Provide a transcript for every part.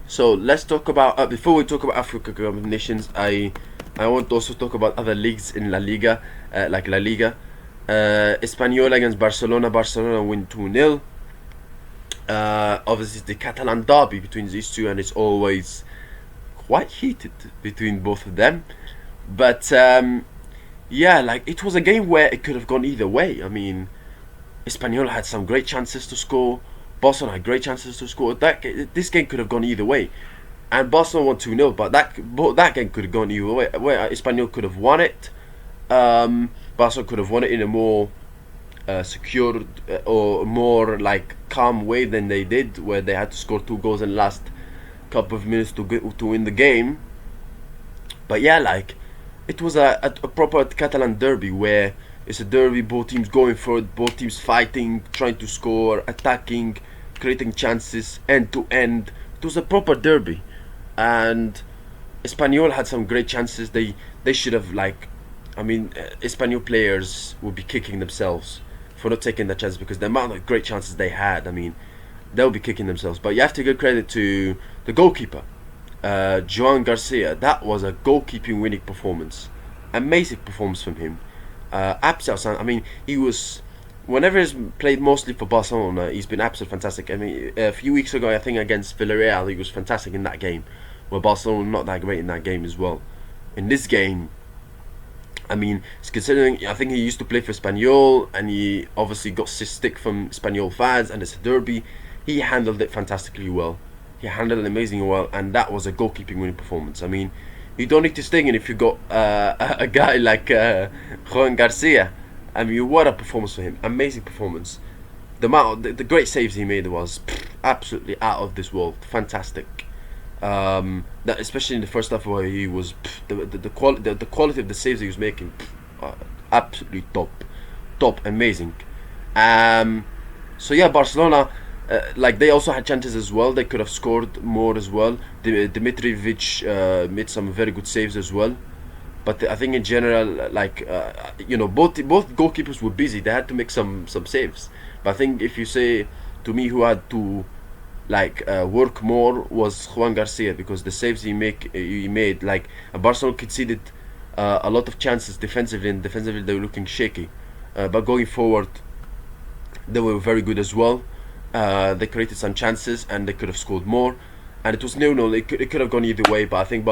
So let's talk about before we talk about Africa Cup of Nations. I want to also talk about other leagues in La Liga, like La Liga. Espanyol against Barcelona. Barcelona win 2-0. Obviously, the Catalan derby between these two, and it's always quite heated between both of them. But yeah, like it was a game where it could have gone either way. I mean, Espanyol had some great chances to score. Barcelona had great chances to score. This game could have gone either way, and Barcelona won 2-0. But that game could have gone either way. Where Espanyol could have won it, Barcelona could have won it in a more secure or more like calm way than they did, where they had to score 2 goals in the last couple of minutes to win the game. But yeah, like it was a proper Catalan derby where it's a derby, both teams going for it, both teams fighting, trying to score, attacking, creating chances end to end. It was a proper derby, and Espanyol had some great chances. They should have Espanyol players would be kicking themselves for not taking the chance, because the amount of great chances they had. I mean, they'll be kicking themselves. But you have to give credit to the goalkeeper, Joan Garcia. That was a goalkeeping winning performance. Amazing performance from him. Absolutely. I mean, he was. Whenever he's played mostly for Barcelona, he's been absolutely fantastic. I mean, a few weeks ago, I think against Villarreal, he was fantastic in that game. Where Barcelona were not that great in that game as well. In this game, I mean, considering I think he used to play for Espanyol, and he obviously got stick from Espanyol fans, and it's a derby. He handled it fantastically well. He handled it amazingly well, and that was a goalkeeping winning performance. I mean, you don't need to sting it if you got a guy like Juan Garcia. I mean, what a performance for him! Amazing performance. The great saves he made was absolutely out of this world. Fantastic. That especially in the first half where he was the quality of the saves he was making, absolutely top, amazing. So yeah, Barcelona. Like they also had chances as well. They could have scored more as well. Dimitrijevic made some very good saves as well. But I think in general, both goalkeepers were busy. They had to make some saves. But I think if you say to me who had to work more was Juan Garcia, because the saves he made, like Barcelona conceded a lot of chances defensively, and defensively they were looking shaky. But going forward, they were very good as well. They created some chances and they could have scored more, and it was 0-0. It could have gone either way, but I think,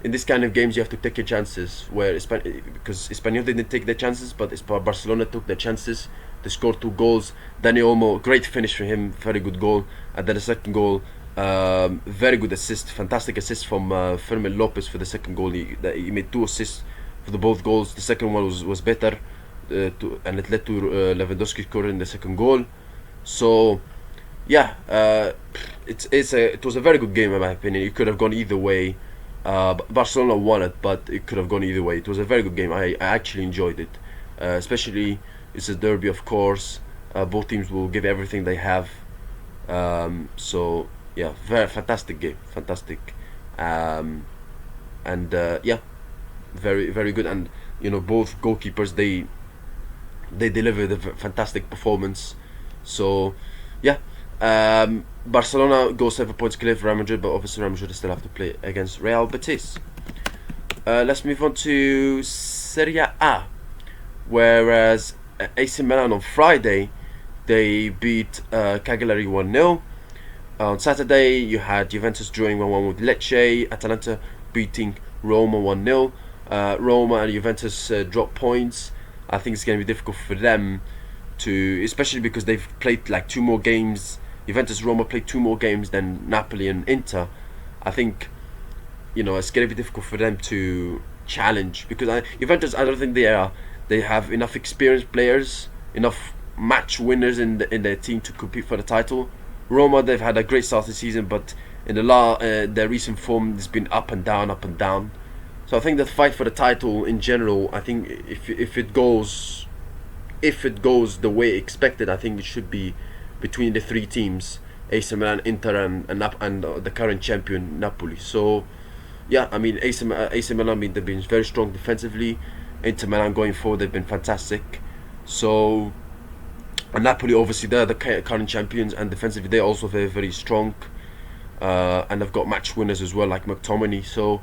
in this kind of games you have to take your chances. Because Espanyol didn't take their chances, but Barcelona took their chances. They scored 2 goals. Dani Olmo, great finish for him, very good goal. And then the second goal, very good assist, fantastic assist from Fermin Lopez for the second goal. He made 2 assists for both goals. The second one was better, and it led to Lewandowski scoring the second goal. So yeah, it was a very good game in my opinion. It could have gone either way. Barcelona won it, but it could have gone either way. It was a very good game. I actually enjoyed it, especially it's a derby, of course. Both teams will give everything they have. So yeah, very fantastic game, fantastic, and yeah, very good. And both goalkeepers they delivered a fantastic performance. So yeah, Barcelona go 7 points clear for Real Madrid, but obviously Real Madrid still have to play against Real Betis. Let's move on to Serie A, whereas AC Milan on Friday they beat Cagliari 1-0. On Saturday you had Juventus drawing 1-1 with Lecce, Atalanta beating Roma 1-0. Roma and Juventus drop points. I think it's going to be difficult for them to, especially because they've played 2 more games. Juventus, Roma played 2 more games than Napoli and Inter. I think it's going to be difficult for them to challenge, because Juventus, I don't think they have enough experienced players, enough match winners in their team to compete for the title. Roma, they've had a great start to the season, but in their recent form has been up and down. So I think the fight for the title in general, I think if it goes the way expected, I think it should be between the 3 teams: AC Milan, Inter, and the current champion Napoli. So yeah, I mean AC Milan, they've been very strong defensively. Inter Milan going forward, they've been fantastic. So, and Napoli, obviously they're the current champions, and defensively they're also very, very strong. and they've got match winners as well, like McTominay. So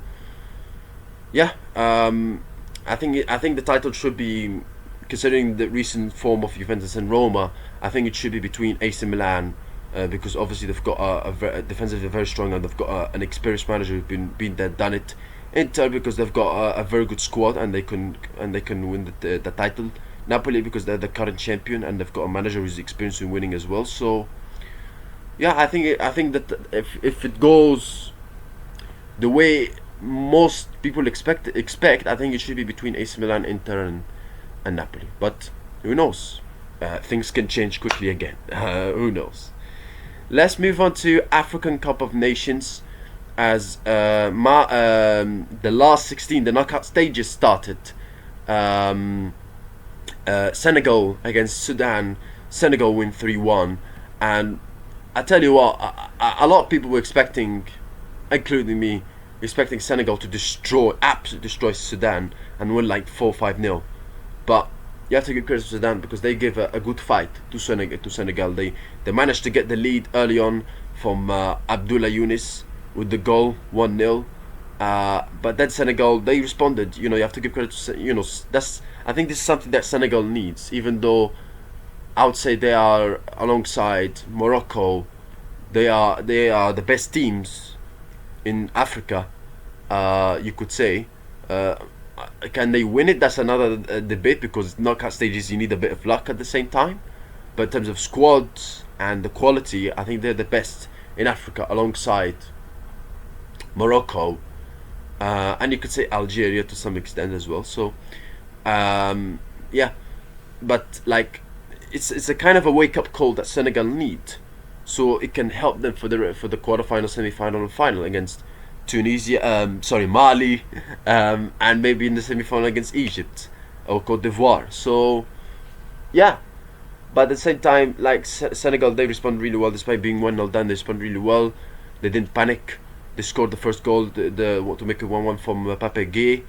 yeah, I think the title should be, considering the recent form of Juventus and Roma, I think it should be between AC Milan, because obviously they've got defensively very strong, and they've got an experienced manager who's been there, done it. Inter because they've got a very good squad, and they can win the title. Napoli because they're the current champion, and they've got a manager who's experienced in winning as well. So yeah, I think that if it goes the way most people expect, I think it should be between AC Milan, Inter, and Napoli. But who knows? Things can change quickly again. Who knows? Let's move on to African Cup of Nations, as the last 16, the knockout stages started. Senegal against Sudan. Senegal win 3-1, and I tell you what, a lot of people were expecting, including me, expecting Senegal to absolutely destroy Sudan and win like 4-5-0. But you have to give credit to Sudan because they gave a good fight to Senegal. They managed to get the lead early on from Abdullah Younis with the goal, 1-0. But then Senegal, they responded. You have to give credit to, I think this is something that Senegal needs, even though I would say they are, alongside Morocco, they are the best teams in Africa. You could say. Can they win it? That's another debate, because knockout stages you need a bit of luck at the same time. But in terms of squads and the quality, I think they're the best in Africa, alongside Morocco, and you could say Algeria to some extent as well. So yeah, but like it's a kind of a wake up call that Senegal need, so it can help them for the quarterfinal, semi-final, and final against Tunisia, Mali, and maybe in the semi-final against Egypt or Cote d'Ivoire. So yeah, but at the same time, like Senegal, they respond really well despite being 1-0 down. They respond really well. They didn't panic. They scored the first goal, to make it 1-1 from Pt2,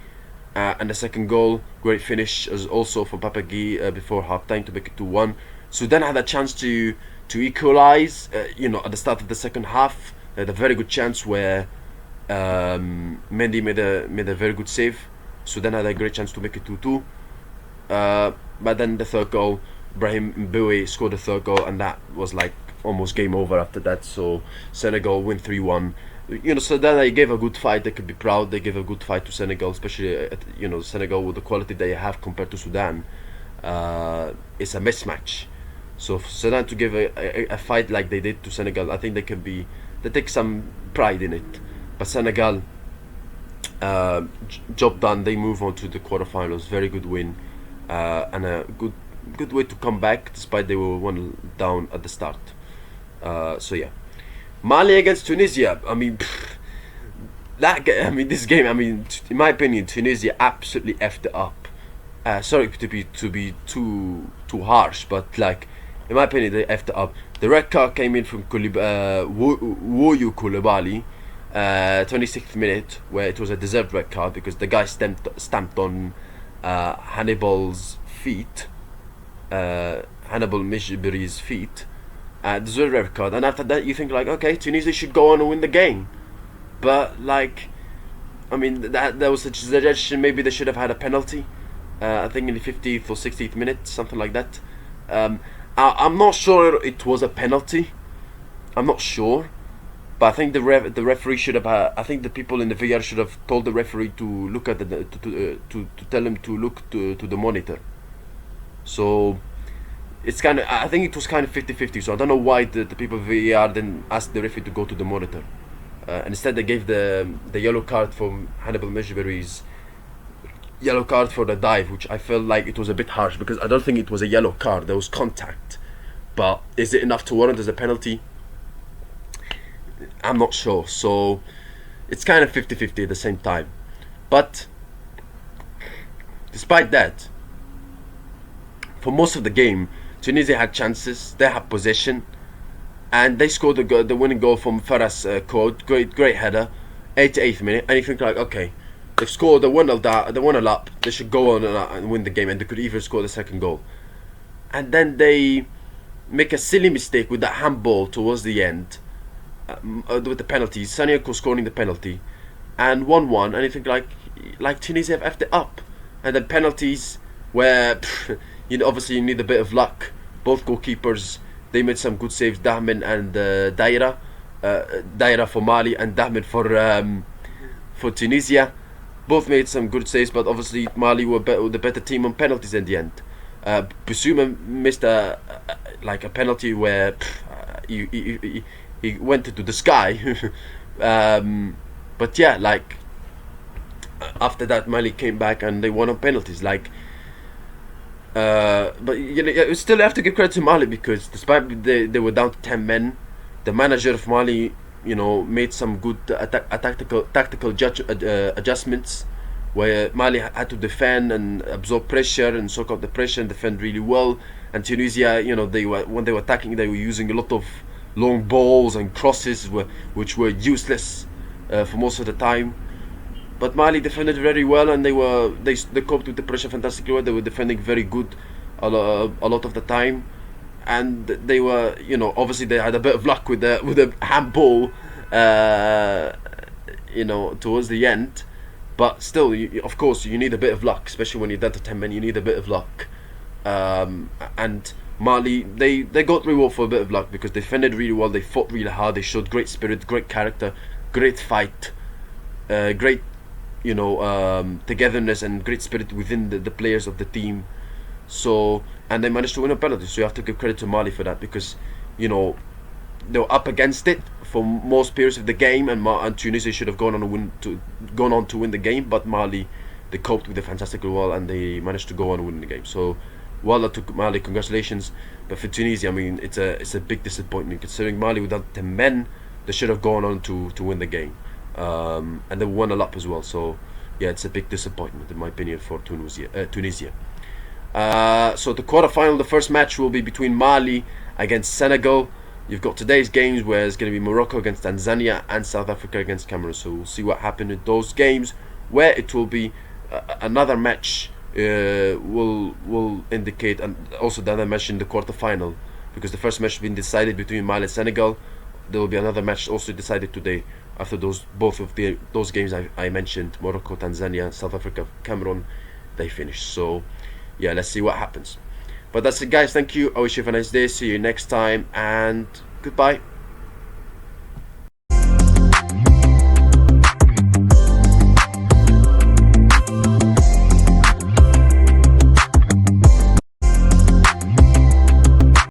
and the second goal, great finish, as also from Pt2 before half-time to make it 2-1. Sudan had a chance to equalise, at the start of the second half. They had a very good chance where Mendy made a very good save. Sudan had a great chance to make it 2-2. But then the third goal, Brahim Mboué scored the third goal, and that was like almost game over after that. So Senegal win 3-1. So then they gave a good fight. They could be proud. They gave a good fight to Senegal, especially Senegal with the quality they have compared to Sudan. It's a mismatch. So for Sudan to give a fight like they did to Senegal, I think they take some pride in it. But Senegal, job done. They move on to the quarterfinals. Very good win, and a good way to come back despite they were 1 down at the start. So yeah. Mali against Tunisia. This game. In my opinion, Tunisia absolutely effed it up. Sorry to be too harsh, but like, in my opinion, they effed it up. The red card came in from Woyu Koulibaly, 26th minute, where it was a deserved red card because the guy stamped on Hannibal's feet, Hannibal Mejberi's feet. Deserved red card, and after that you think like, okay, Tunisia should go on and win the game. But like, that was a suggestion. Maybe they should have had a penalty. I think in the 50th or 60th minute, something like that. I'm not sure it was a penalty. I'm not sure, but I think the referee should have. I think the people in the VR should have told the referee to look at to tell him to look to the monitor. So it's I think it was kind of 50-50. So I don't know why the people of VR didn't ask the referee to go to the monitor, and instead they gave the yellow card from Hannibal Mejberi's yellow card for the dive, which I felt like it was a bit harsh because I don't think it was a yellow card. There was contact, but is it enough to warrant as a penalty? I'm not sure. So it's kind of 50-50 at the same time. But despite that, for most of the game, Tunisia had chances, they had possession, and they scored the winning goal from Farah's Code. Great header, 88th minute, and you think like, okay, they've scored the 1-0 up, they should go on and win the game, and they could even score the second goal. And then they make a silly mistake with that handball towards the end, with the penalties. Saniaco scoring the penalty, and 1-1. And you think like Tunisia have effed it up, and then penalties where obviously you need a bit of luck. Both goalkeepers, they made some good saves. Dahmin and Daira, Daira for Mali and Dahmin for Tunisia. Both made some good saves, but obviously Mali were the better team on penalties in the end. Bissouma missed a penalty where he went into the sky. But yeah, after that, Mali came back and they won on penalties. But you still have to give credit to Mali, because despite they were down to 10 men, the manager of Mali, made some good tactical adjustments, where Mali had to defend and absorb pressure and soak up the pressure and defend really well. And Tunisia, when they were attacking, they were using a lot of long balls and crosses, which were useless for most of the time. But Mali defended very well, and they coped with the pressure fantastically well. They were defending very good a lot of the time, and they were, obviously they had a bit of luck with the handball, towards the end. But still, of course, you need a bit of luck, especially when you're down to 10 men. You need a bit of luck, and Mali, they got reward for a bit of luck, because they defended really well. They fought really hard. They showed great spirit, great character, great fight, great togetherness and great spirit within the players of the team. So, and they managed to win a penalty. So you have to give credit to Mali for that, because they were up against it for most periods of the game, and Tunisia should have gone on to win the game. But Mali, they coped with it fantastically well, and they managed to go on and win the game. So, well done to Mali, congratulations. But for Tunisia, I mean, it's a big disappointment, considering Mali without 10 men, they should have gone on to win the game. And they won a lot as well. So yeah, it's a big disappointment in my opinion for Tunisia. So the quarterfinal, the first match will be between Mali against Senegal. You've got today's games, where it's going to be Morocco against Tanzania and South Africa against Cameroon. So we'll see what happened in those games, where it will be another match will indicate, and also the other match in the quarterfinal, because the first match has been decided between Mali and Senegal. There will be another match also decided today after both of those games I mentioned, Morocco, Tanzania, South Africa, Cameroon, they finished. So yeah, let's see what happens. But that's it, guys. Thank you. I wish you have a nice day. See you next time, and goodbye.